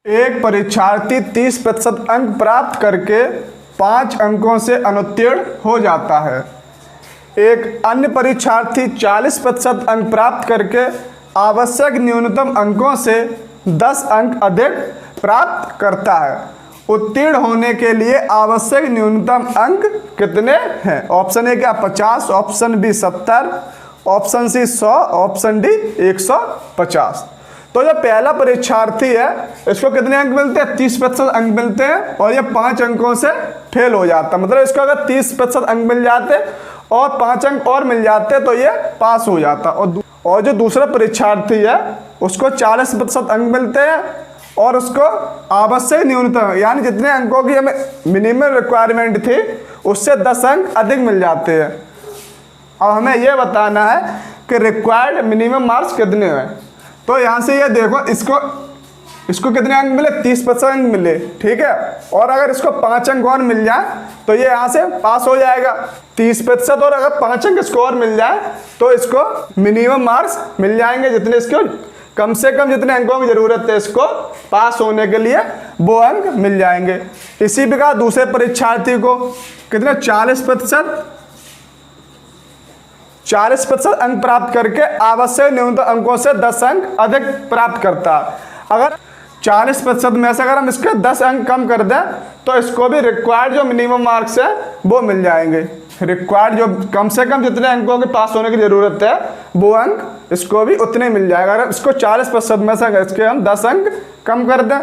एक परीक्षार्थी 30% अंक प्राप्त करके 5 अंकों से अनुत्तीर्ण हो जाता है। एक अन्य परीक्षार्थी 40% अंक प्राप्त करके आवश्यक न्यूनतम अंकों से 10 अंक अधिक प्राप्त करता है। उत्तीर्ण होने के लिए आवश्यक न्यूनतम अंक कितने हैं? ऑप्शन ए क्या 50, option B 70, option C 100, option D 150। तो जो पहला परीक्षार्थी है इसको कितने अंक मिलते हैं? 30% अंक मिलते हैं और ये 5 अंकों से फेल हो जाता है। मतलब इसको अगर 30% अंक मिल जाते और 5 अंक और मिल जाते तो ये पास हो जाता। और जो दूसरा परीक्षार्थी है उसको 40% अंक मिलते हैं और उसको आवश्यक न्यूनतम यानी जितने अंकों की हमें मिनिमम रिक्वायरमेंट थी उससे 10 अंक अधिक मिल जाते हैं। अब हमें यह बताना है कि रिक्वायर्ड मिनिमम मार्क्स कितने हैं। तो यहाँ से ये देखो इसको कितने अंक मिले? 30% अंक मिले, ठीक है। और अगर इसको 5 अंक और मिल जाए तो ये यहाँ से पास हो जाएगा 30%। और अगर 5 अंक इसको और मिल जाए तो इसको मिनिमम मार्क्स मिल जाएंगे जितने इसको कम से कम जितने अंकों की जरूरत है इसको पास होने के लिए वो अंक मिल जाएंगे। इसी प्रकार दूसरे परीक्षार्थी को कितने 40% अंक प्राप्त करके आवश्यक न्यूनतम अंकों से 10 अंक अधिक प्राप्त करता है। अगर 40% में से अगर हम इसके 10 अंक कम कर दें तो इसको भी रिक्वायर्ड जो मिनिमम मार्क्स है वो मिल जाएंगे। रिक्वायर्ड जो कम से कम जितने अंकों के पास होने की जरूरत है वो अंक इसको भी उतने मिल जाएगा। अगर इसको 40% में से इसके हम 10 अंक कम कर दें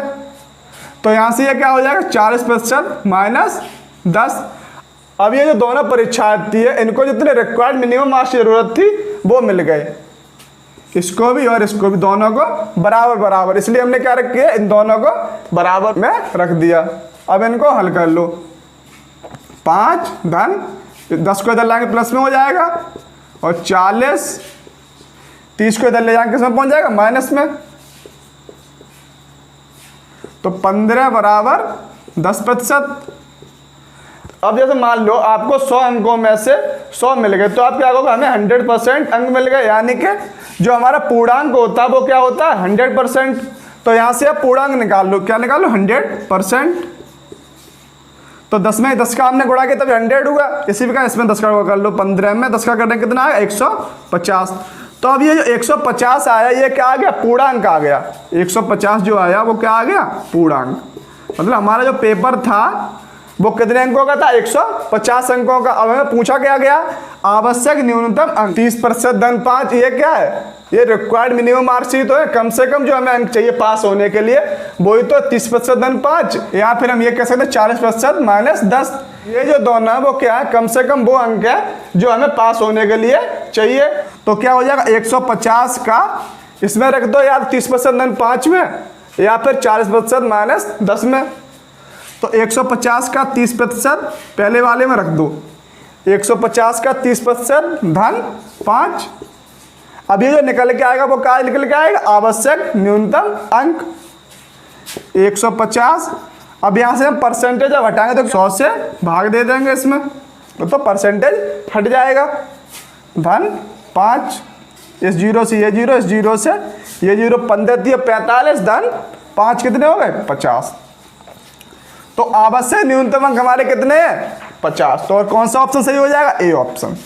तो यहाँ से ये क्या हो जाएगा 40% माइनस 10। अब ये जो दोनों परीक्षार्थी है इनको जितने रिक्वायर्ड मिनिमम मार्क्स की जरूरत थी वो मिल गए, इसको भी और इसको भी, दोनों को बराबर बराबर। इसलिए हमने क्या रख किया, इन दोनों को बराबर में रख दिया। अब इनको हल कर लो। 5 धन 10 को इधर लाएंगे प्लस में हो जाएगा और 40 30 को इधर ले जाएंगे किस में पहुंच जाएगा? माइनस में। तो 15 बराबर 10%। अब जैसे मान लो आपको 100 अंकों में से 100 मिल गए तो आप क्या कहोगे? हमें 100% अंक मिल गए, यानी कि जो हमारा पूर्णांक होता है वो क्या होता है? 100%। तो यहाँ से आप पूर्णांक निकाल लो। क्या निकाल लो? 100%। तो 10 में 10 का हमने गुणा किया तब 100 हुआ। इसी प्रकार इसमें 10 का कर लो। 15 में 10 का करने कितना आया? 150। तो अब ये जो 150 आया ये क्या आ गया? पूर्णांक आ गया। 150 जो आया वो क्या आ गया? पूर्णांक। मतलब हमारा जो पेपर था वो कितने अंकों का था? 150 अंकों का। अब हमें पूछा क्या गया? आवश्यक न्यूनतम अंक 30% धन 5। ये क्या है? ये रिक्वायर्ड मिनिमम मार्क्स ही तो है। कम से कम जो हमें अंक चाहिए पास होने के लिए वही तो 30% धन 5, या फिर हम ये कह सकते हैं 40% माइनस 10। ये जो दोनों है वो क्या है? कम से कम वो अंक है जो हमें पास होने के लिए चाहिए। तो क्या हो जाएगा? 150 का इसमें रख दो यार 30% धन 5 में, या फिर 40% माइनस 10 में। तो 150 का 30% पहले वाले में रख दो। 150 का 30% धन 5। अब ये जो निकल के आएगा वो क्या निकल के आएगा? आवश्यक न्यूनतम अंक 150। अब यहाँ से हम परसेंटेज अब हटाएंगे तो 100 से भाग दे देंगे इसमें तो परसेंटेज हट जाएगा। धन 5, इस 0 से ये 0, इस 0 से ये 0, 15 45 धन 5 कितने हो गए? 50। तो आवश्यक न्यूनतम अंक हमारे कितने हैं? 50। तो और कौन सा ऑप्शन सही हो जाएगा? A option.